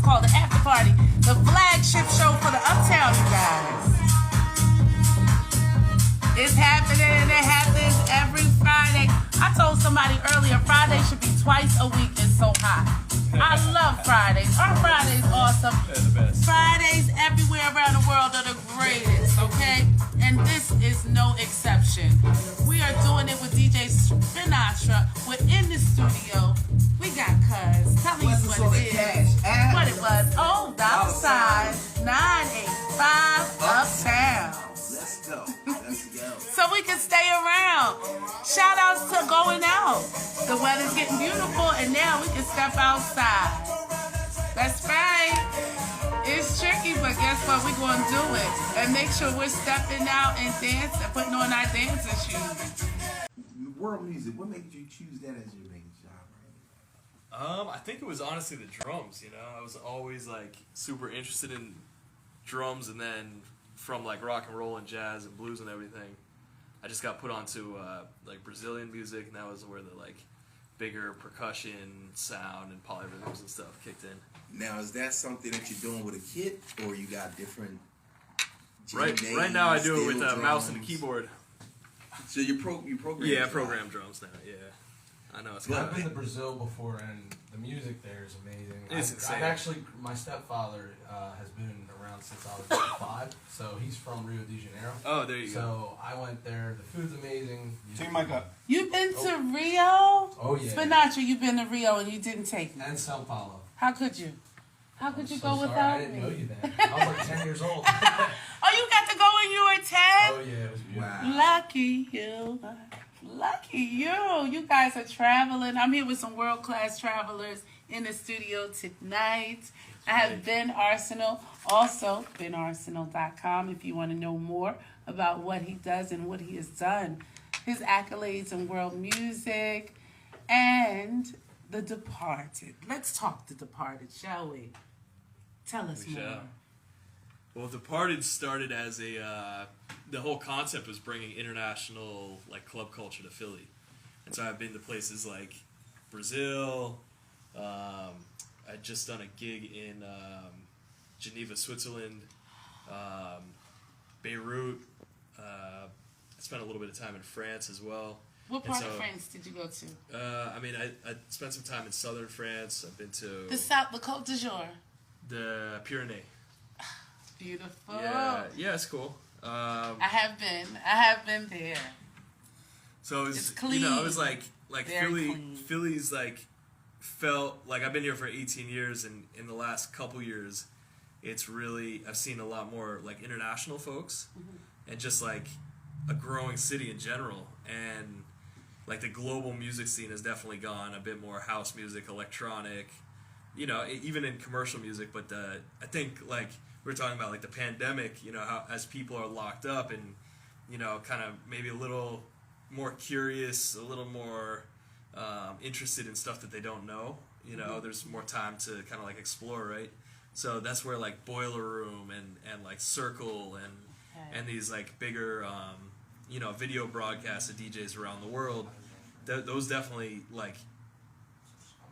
is called the After Party, the flagship show for the Uptown, you guys. It's happening. It happens every Friday. I told somebody earlier, Friday should be twice a week. It's so hot. I love Fridays. Our Friday's awesome. They're the best. Fridays everywhere around the world are the greatest, okay? And this is no exception. We are doing it with DJ Spinatra. We're in the studio. We got Cuz. Tell me what it is. What it was. Oh, $985 Uptown. Let's go. Let's go. So we can stay around. Shout outs to going out. The weather's getting beautiful and now we can step outside. That's right. It's tricky, but guess what? We're going to do it. And make sure we're stepping out and dancing, putting on our dancing shoes. World music, what made you choose that as your main genre? I think it was honestly the drums, you know. I was always like super interested in drums, and then from like rock and roll and jazz and blues and everything, I just got put onto like Brazilian music, and that was where the like bigger percussion sound and polyrhythms and stuff kicked in. Now, is that something that you're doing with a kit, or you got different? Right now I do it with a mouse and a keyboard. So you program? Yeah, I program drums now. Yeah, I know it's. I've been to Brazil before, and the music there is amazing. It's insane. I've actually, my stepfather has been around since I was 5, so he's from Rio de Janeiro. Oh, there you go. So I went there. The food's amazing. Take your mic up. You've been to Rio? Oh yeah. Spinatra, you've been to Rio and you didn't take me. And Sao Paulo. How could you? How could you So go sorry, without I didn't me? know you then. I was like 10 years old. Oh, you got to go when you were 10? Oh yeah, it was beautiful. Wow. Lucky you. Lucky you. You guys are traveling. I'm here with some world-class travelers in the studio tonight. I have Ben Arsenal, also benarsenal.com if you want to know more about what he does and what he has done. His accolades in world music and The Departed. Let's talk The Departed, shall we? Tell us We more. shall. Well, Departed started as a, the whole concept was bringing international like club culture to Philly. And so I've been to places like Brazil, I'd just done a gig in Geneva, Switzerland, Beirut, I spent a little bit of time in France as well. What part of France did you go to? I spent some time in southern France. I've been to The South, the Côte d'Azur. the Pyrenees. Beautiful. Yeah, it's cool. I have been there. So It's clean. You know, I was like Very clean. Philly's like felt like I've been here for 18 years, and in the last couple years, it's really I've seen a lot more like international folks, and just like a growing city in general, and like the global music scene has definitely gone a bit more house music, electronic, you know, even in commercial music. But I think like we were talking about like the pandemic, you know, how as people are locked up and you know kind of maybe a little more curious, a little more interested in stuff that they don't know. You know, there's more time to kind of like explore, right? So that's where like Boiler Room and like Circle and these like bigger you know video broadcasts of DJs around the world, those definitely like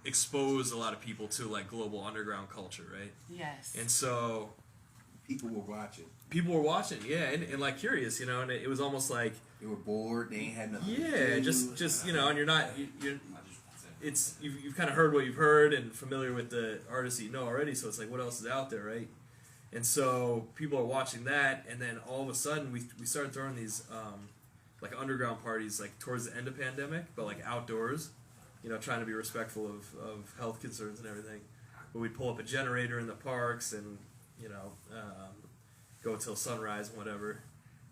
expose a lot of people to like global underground culture, right? Yes. And so People were watching. people were watching, yeah, and like curious, you know, and it was almost like They were bored. They ain't had nothing to yeah, do. just you know, and you're you've kind of heard what you've heard and familiar with the artists that you know already, so it's like what else is out there, right? And so people are watching that, and then all of a sudden we started throwing these like underground parties like towards the end of pandemic, but like outdoors, you know, trying to be respectful of health concerns and everything. But we'd pull up a generator in the parks and you know go till sunrise and whatever,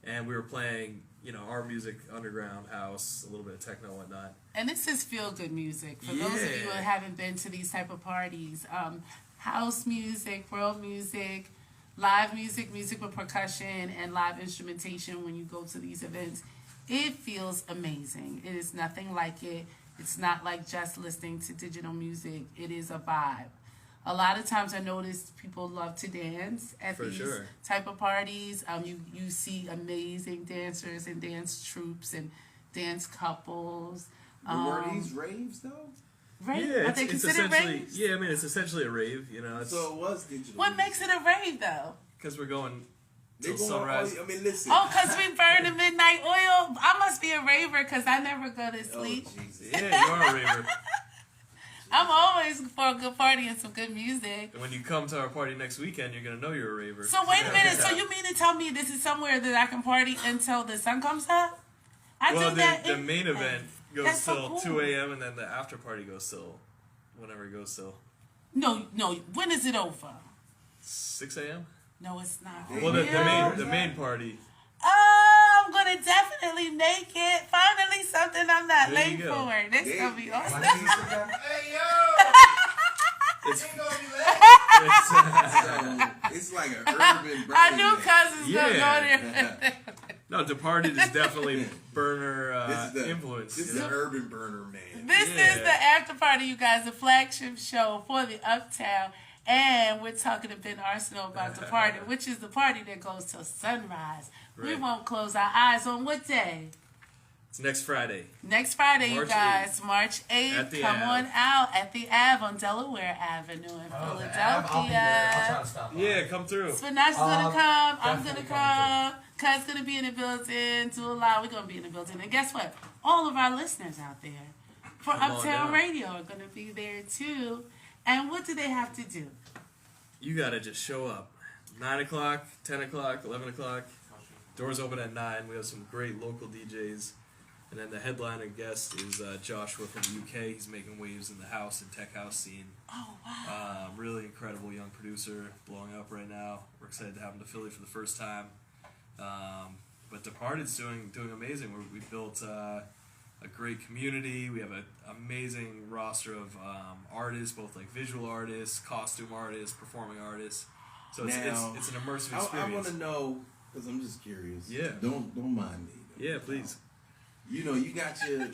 and we were playing you know our music, underground house, a little bit of techno and whatnot. And this is feel-good music. For those of you who Yeah. haven't been to these type of parties, house music, world music, live music, music with percussion, and live instrumentation when you go to these events, it feels amazing. It is nothing like it. It's not like just listening to digital music. It is a vibe. A lot of times I notice people love to dance at For these sure. type of parties. You see amazing dancers and dance troupes and dance couples. But were these raves though? Rave? Yeah, Are it's they considered essentially raves? I mean, it's essentially a rave. You know, it's So it was digital. What makes it a rave though? because we're going They till going sunrise. I mean, listen. Oh, because we burn the midnight oil. I must be a raver because I never go to Oh, sleep. Jesus. Yeah, you are a raver. I'm always for a good party and some good music. And when you come to our party next weekend, you're gonna know you're a raver. So wait a Yeah. minute. So you mean to tell me this is somewhere that I can party until the sun comes up? I Well, do that. the main event goes That's so till cool. 2 a.m. and then the after party goes till whenever it goes till No. When is it over? 6 a.m. No, it's not. Well, Well, Yeah. the main party. Oh, I'm gonna definitely make it. Finally, something I'm not There you late go. for. This There- gonna be awesome. Hey yo! It's, Ain't gonna be late. it's So it's like an urban. I knew burning cousins gonna Yeah. go there. no, Departed is definitely burner This is the influence. This is you the know? urban burner man. This Yeah. is the after party, you guys, the flagship show for the Uptown. And we're talking to Ben Arsenal about the party, which is the party that goes till sunrise. We Right. won't close our eyes on what day? It's next Friday. Next Friday, March you guys, March 8th. At the Come Ave. on out at the Ave on Delaware Avenue in Oh, the app, I'll be there. I'll try to stop by. Yeah, come through. Spinatra's gonna come. I'm gonna Definitely come. Cuz gonna be in the building. Do a lot. We're gonna be in the building. And guess what? All of our listeners out there for Come on Uptown down. Radio are gonna be there too. And what do they have to do? You gotta just show up. 9 o'clock, 10 o'clock, 11 o'clock. Doors open at 9. We have some great local DJs. And then the headliner guest is Joshua from the UK. He's making waves in the house and tech house scene. Oh wow. Really incredible young producer, blowing up right now. We're excited to have him to Philly for the first time. But Departed's doing amazing. We built a great community. We have an amazing roster of artists, both like visual artists, costume artists, performing artists. So it's an immersive I want experience. to know because I'm just curious. Yeah. Don't mind me. Yeah, please. You know, you got your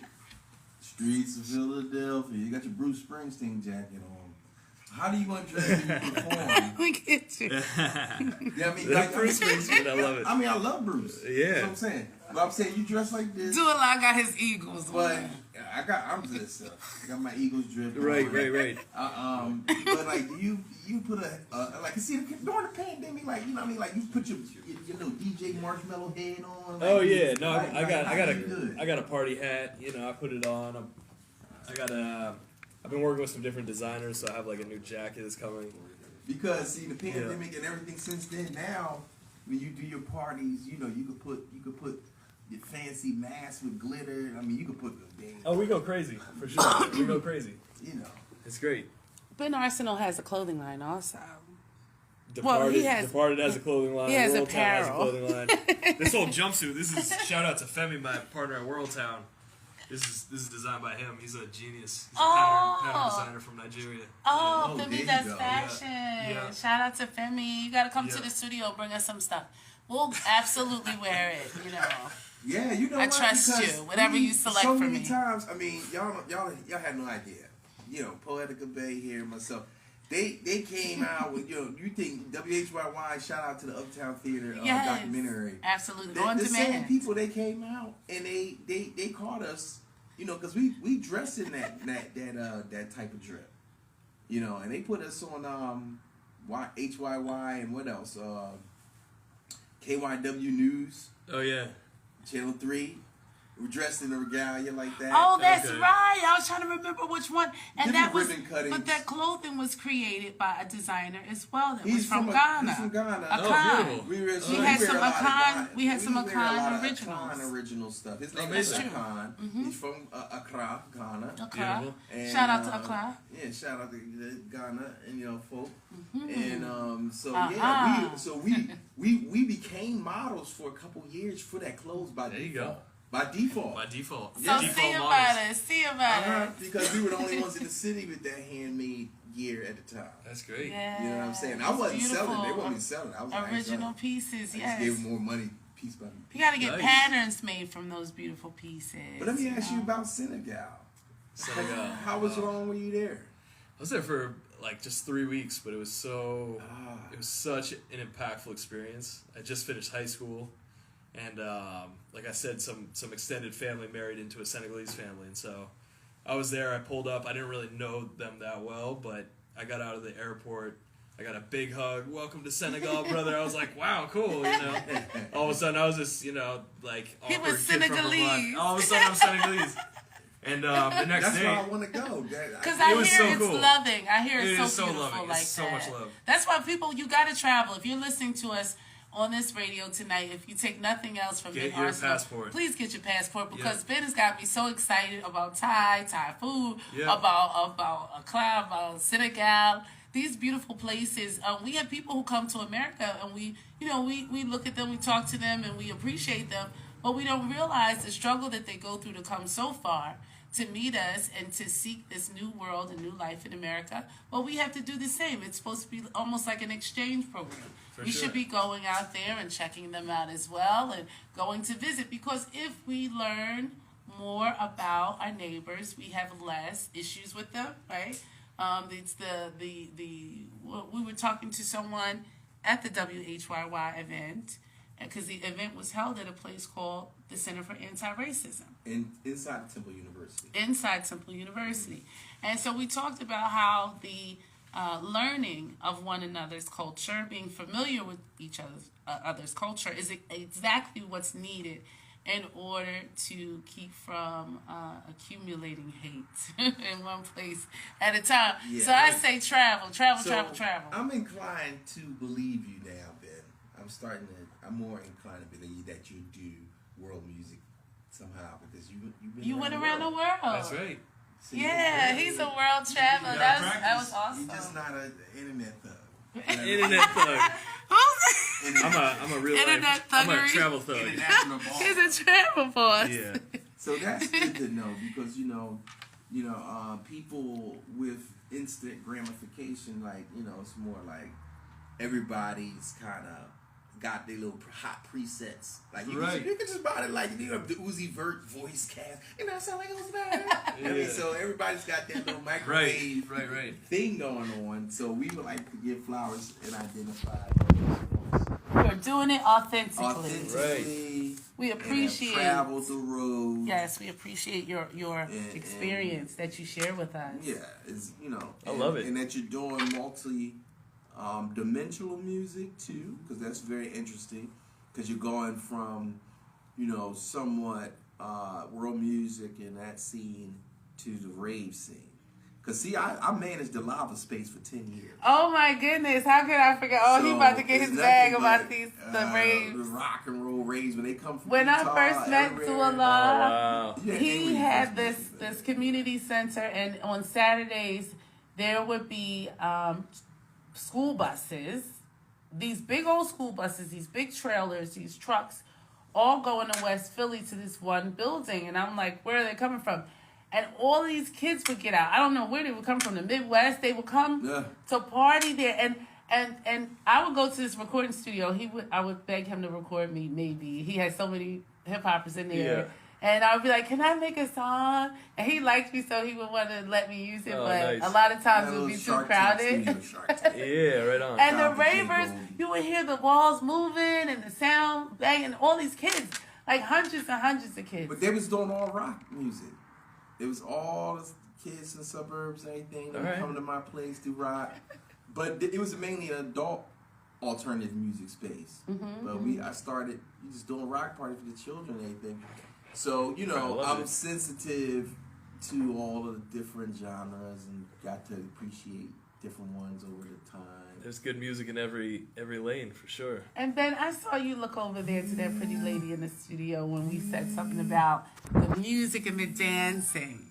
Streets of Philadelphia. You got your Bruce Springsteen jacket on. How do you want to dress when you perform? We get you. Yeah, I mean, That Bruce Springsteen, I love it. I mean, I love Bruce. Yeah. That's what I'm saying. But I'm saying you dress like this. Do a lot got his Eagles But on. I'm just I got my Eagles drip. Right. But like you put like see during the pandemic, like you know what I mean, like you put your little DJ Marshmallow head on. Like, Oh yeah, no, like, I got a party hat. You know, I put it on. I've been working with some different designers, so I have like a new jacket that's coming. because see the pandemic and everything since then. Now when you do your parties, you know you could put your fancy mask with glitter. I mean, you could put the dang. Oh, we go crazy for sure. We go crazy. You know. It's great. Ben Arsenal has a clothing line also. Departed, he has- Departed has a clothing line. he has World Town has a apparel. clothing line. This whole jumpsuit. This is shout out to Femi, my partner at World Town. This is designed by him. He's a genius. He's a pattern designer from Nigeria. Oh, there Femi you does go. fashion. Yeah. Shout out to Femi. You gotta come to Yeah. the studio and bring us some stuff. We'll absolutely wear it, you know. Yeah, you know I what? trust Because you. Whatever you select so for many me. times, I mean, y'all had no idea. You know, Poetica Bay here, myself. They came out with, you know, you think WHYY, shout out to the Uptown Theater Yes. documentary. Absolutely. The, Go on the same demand. people, they came out and they caught us, you know, because we dressed in that type of drip. You know, and they put us on HYY and what else? KYW News, Oh yeah. Channel 3. We're dressed in a regalia like that. Oh, that's Okay. right. I was trying to remember which one. And Different that was, ribbon cuttings. but that clothing was created by a designer as well. That He's was from from Ghana. He's from Ghana. Akan. beautiful. We had wear some a lot of Akan- Ghana- we had some wear a Akan lot of originals. Akan original stuff. His name Amazing. is Akan. He's from Accra, Ghana. Accra. Beautiful. And, Shout out to Accra. Yeah, shout out to Ghana and you know folk. Mm-hmm. And so Uh-huh. we became models for a couple years for that clothes by There you default. go. By default. By default. So Default see models. about it. See about Uh-huh, it. because we were the only ones in the city with that handmade gear at the time. That's great. Yeah. You know what I'm saying? I wasn't selling. They wasn't selling. I was Original pieces, I just yes. gave them more money piece by piece. You gotta get Nice. patterns made from those beautiful pieces. But let me ask you about Senegal. Senegal. How was long were you there? I was there for like just 3 weeks, but it was Ah. it was such an impactful experience. I just finished high school, and like I said, some extended family married into a Senegalese family, and so I was there. I pulled up. I didn't really know them that well, but I got out of the airport. I got a big hug. Welcome to Senegal, brother. I was like, wow, cool. You know, all of a sudden I was this, like He awkward was kid from Senegalese. Vermont. All of a sudden I'm Senegalese. And the next That's day, where I want to go. Because It I was hear so it's cool. loving. I hear It it's is so so beautiful loving. like It's so that. much love. That's why people, you got to travel. If you're listening to us on this radio tonight, if you take nothing else from Get Ben your Arsenal, passport. please get your passport because Yeah. Ben has got me so excited about Thai food, Yeah. about a club, about Senegal. These beautiful places. We have people who come to America, and we look at them, we talk to them, and we appreciate them, but we don't realize the struggle that they go through to come so far to meet us and to seek this new world and new life in America. Well, we have to do the same. It's supposed to be almost like an exchange program. For We sure. should be going out there and checking them out as well and going to visit, because if we learn more about our neighbors, we have less issues with them, right? It's we were talking to someone at the WHYY event, because the event was held at a place called the Center for Anti-Racism Inside Temple University. inside Temple University. And so we talked about how the learning of one another's culture, being familiar with each other's culture, is exactly what's needed in order to keep from accumulating hate in one place at a time. Yeah, So I say travel. So, I'm inclined to believe you now, Ben. I'm more inclined to believe that you do world music somehow, because you've been You went around the world. That's right. So Yeah, he's a world traveler. You That gotta was practice. awesome. You're just not an internet thug. Internet thug. Who's I'm a real Internet life. I'm a thuggery. travel thug. International ball. He's a travel boss. Yeah. So that's good to know, because people with instant gratification, like it's more like everybody's kind of got their little hot presets. Like you can just buy it, like the Uzi Vert voice cast, sound like Uzi Vert. I mean, so everybody's got that little microwave Right. thing going on. So we would like to give flowers and identify We're doing it authentically. authentically. We appreciate. Travel the road. Yes, we appreciate your And- experience that you share with us. Yeah, it's I love it. and that you're doing dimensional music too, because that's very interesting. Because you're going from, somewhat world music and that scene to the rave scene. Because see, I managed the Lava Space for 10 years. Oh my goodness, how could I forget? Oh, he So, about to get it's his nothing bag but, about the the raves. rock and roll raves when they come from When I Utah, first met everywhere. Dula, Wow. Yeah, he everywhere. had this community center, and on Saturdays there would be school buses, these big old school buses, these big trailers, these trucks, all going to West Philly to this one building. And I'm like, where are they coming from? And all these kids would get out. I don't know where they would come from, the Midwest. They would come to party there. And I would go to this recording studio. I would beg him to record me, maybe. He had so many hip hoppers in there. Yeah. And I would be like, can I make a song? And he liked me, so he would want to let me use it. Oh, but nice. a lot of times That it would be little too Shark Tank crowded. studio, Shark Tank. Yeah, right on. And the Shout out to Jay ravers, Gold. you would hear the walls moving and the sound banging, all these kids, like hundreds and hundreds of kids. But they was doing all rock music. It was all the kids in the suburbs and everything. They would Alright. come to my place to rock. But it was mainly an adult alternative music space. But I started just doing a rock party for the children and everything. So, I love I'm it. sensitive to all of the different genres and got to appreciate different ones over the time. There's good music in every lane for sure. And Ben, I saw you look over there to that pretty lady in the studio when we said something about the music and the dancing.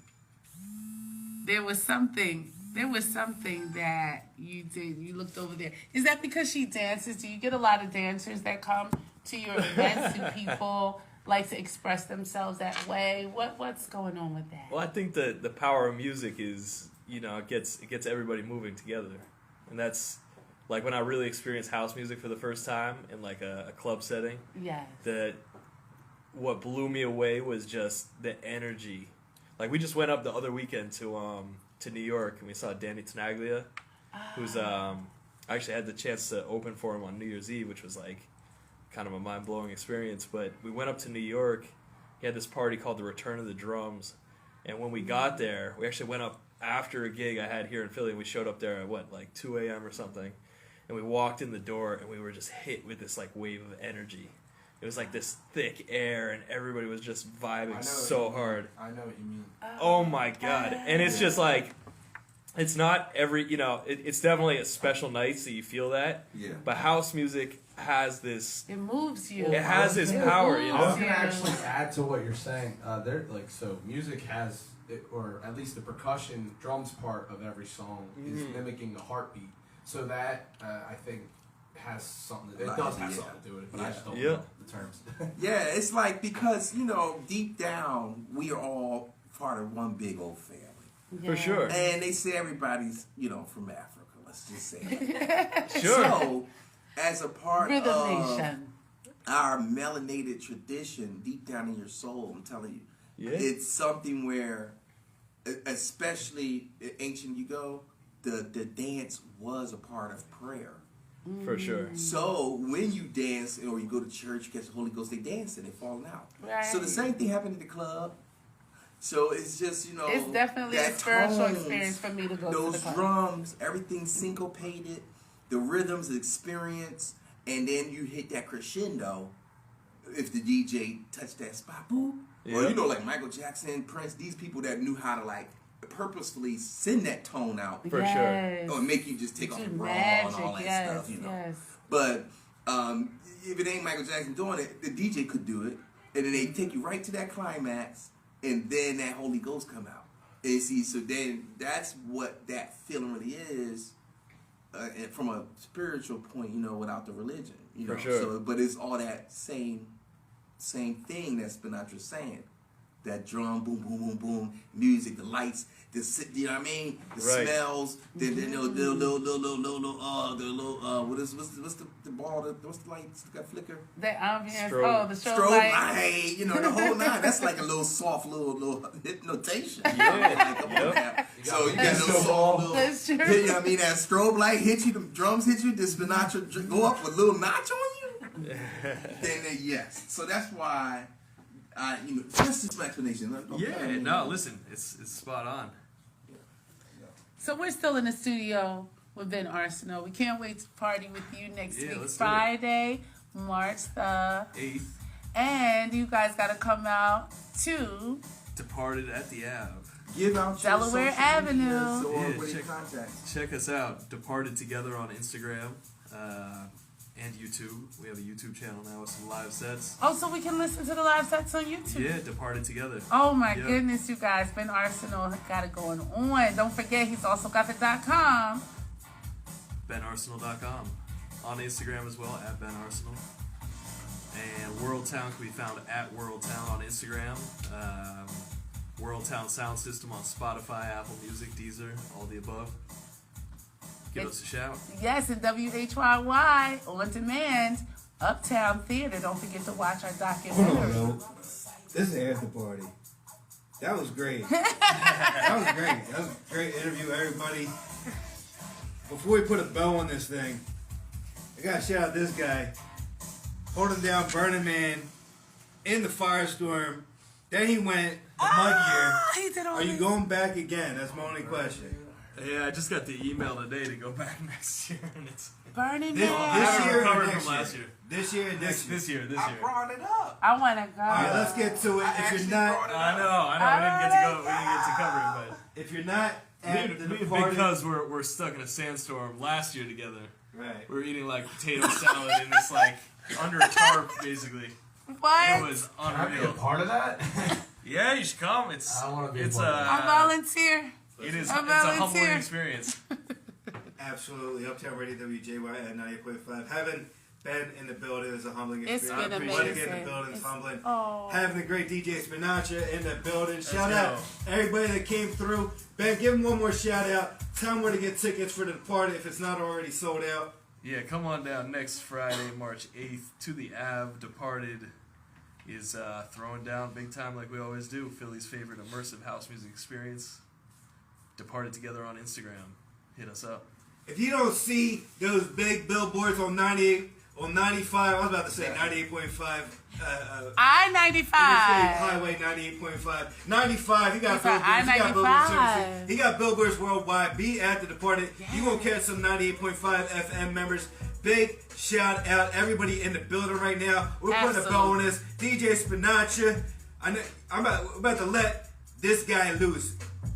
There was something that you did. You looked over there. Is that because she dances? Do you get a lot of dancers that come to your events? Do people like to express themselves that way? What's going on with that? Well, I think the power of music is, it gets everybody moving together. And that's like when I really experienced house music for the first time in like a club setting. Yes. What blew me away was just the energy. Like we just went up the other weekend to New York and we saw Danny Tenaglia, who's I actually had the chance to open for him on New Year's Eve, which was like kind of a mind-blowing experience. But we went up to New York. He had this party called the Return of the Drums, And when we got there, we actually went up after a gig I had here in Philly. We showed up there at like 2 a.m. or something, and we walked in the door and we were just hit with this like wave of energy. It was like this thick air, and everybody was just vibing so hard. I know what you mean. Oh my god! And it's just like, it's not every, it's definitely a special night, so you feel that. Yeah. But house music has this. It moves you. It has this power, you I know. was gonna actually add to what you're saying. So music has, or at least the percussion drums part of every song is mimicking the heartbeat. So that I think has something. It does have something to do with it, but I just don't know the terms. Yeah, it's like, because deep down we are all part of one big old family. For sure. And they say everybody's from Africa. Let's just say that. Sure. So, as a part Rhythm of Nation. our melanated tradition, deep down in your soul, I'm telling you, it's something where, especially ancient the dance was a part of prayer. For sure. So when you dance or you go to church, you catch the Holy Ghost, they dancing, they falling out. Right. So the same thing happened at the club. So it's just, It's definitely a that spiritual tones, experience for me to go to those the club. drums, everything syncopated, the rhythms, the experience, and then you hit that crescendo if the DJ touched that spot, boop. Or like Michael Jackson, Prince, these people that knew how to like purposefully send that tone out. For sure. Or make you just take off the bra and all that stuff, Yes. But if it ain't Michael Jackson doing it, the DJ could do it, and then they take you right to that climax, and then that Holy Ghost come out. And see, so then that's what that feeling really is, and from a spiritual point, without the religion, For sure. So, but it's all that same thing that Spinatra's saying. That drum, boom, boom, boom, boom, music, the lights, the smells, the what's the lights that flicker? The ambience, Strobe. the strobe Strobe light. light, the whole nine. That's like a little soft little hypnotation. Yeah. Come on now. So you got That's those soft little, That's true. that strobe light hit you, the drums hit you, the Spinatra go up with a little notch on you. Then yes. So that's why. Just some explanation. Listen, it's spot on. So we're still in the studio with Ben Arsenal. We can't wait to party with you next week, let's do it. Friday, March the 8th, and you guys got to come out to Departed at the Ave. Give out your Delaware social Avenue. medias or Yeah, what do you check- contact? Check us out, Departed Together on Instagram and YouTube. We have a YouTube channel now with some live sets. Oh, so we can listen to the live sets on YouTube. Yeah, Departed Together. Oh my Yeah. goodness, you guys. Ben Arsenal got it going on. Don't forget, he's also got the .com. BenArsenal.com. On Instagram as well, at BenArsenal. And Worldtown can be found at Worldtown on Instagram. Worldtown Sound System on Spotify, Apple Music, Deezer, all the above. Give us a shout. Yes, and WHYY on demand, Uptown Theater. Don't forget to watch our documentary. Hold on, no. This is after party. That was great. That was a great interview, everybody. Before we put a bow on this thing, I gotta shout out this guy holding down Burning Man in the firestorm. Then he went the mud year. He did all Are you this. going back again? That's my only question. Yeah, I just got the email today to go back next year, and it's Burning This, Man. I this haven't year or recovered next from last year? year. This year and next year. This year. I brought it up. I want to go. All right, let's get to it. If you're not, I know. We didn't get to go. We didn't get to cover it, if you're not but at the party, because we're stuck in a sandstorm last year together. right? We were eating like potato salad in this like under a tarp, basically. It What? was Can I be a unreal. part of that? Yeah, you should come. It's I wanna be a it's part of I volunteer. it is I it's a humbling volunteer. experience. Absolutely. Uptown Radio WJY at 98.5. Having been in the building is a humbling It's experience. been I appreciate amazing. getting in the building is It's- humbling. Oh. Having the great DJ Spinatra in the building. Shout go. out everybody that came through. Ben, give him one more shout out. Tell him where to get tickets for the party if it's not already sold out. Yeah, come on down next Friday, March 8th, to the Ave. Departed is throwing down big time like we always do. Philly's favorite immersive house music experience. Departed Together on Instagram. Hit us up. If you don't see those big billboards on 98 on 95. I was about to say 98.5. I-95. Highway 98.5. 95. He got billboards. He got billboards. I-95. He got billboards worldwide. Be after the party. You gonna catch some 98.5 FM members. Big shout out everybody in the building right now. We're putting a bow on this. DJ Spinatra. I'm about to let this guy loose.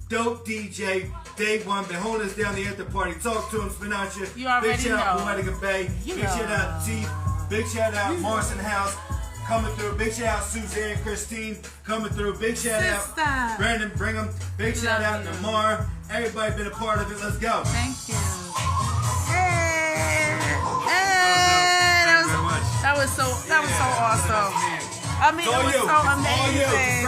Dope DJ, day one. Been holding us down the after party. Talk to him, Spinatra. You already Big shout out know. Poetica Bay. Big shout out T. Big shout out Marson House coming through. Big shout out Suzanne Christine coming through. Big shout Sister. out Brandon Brigham. Big shout out you. Namar. Everybody been a part of it. Let's go. Thank you. That was so awesome. I mean, it was so amazing.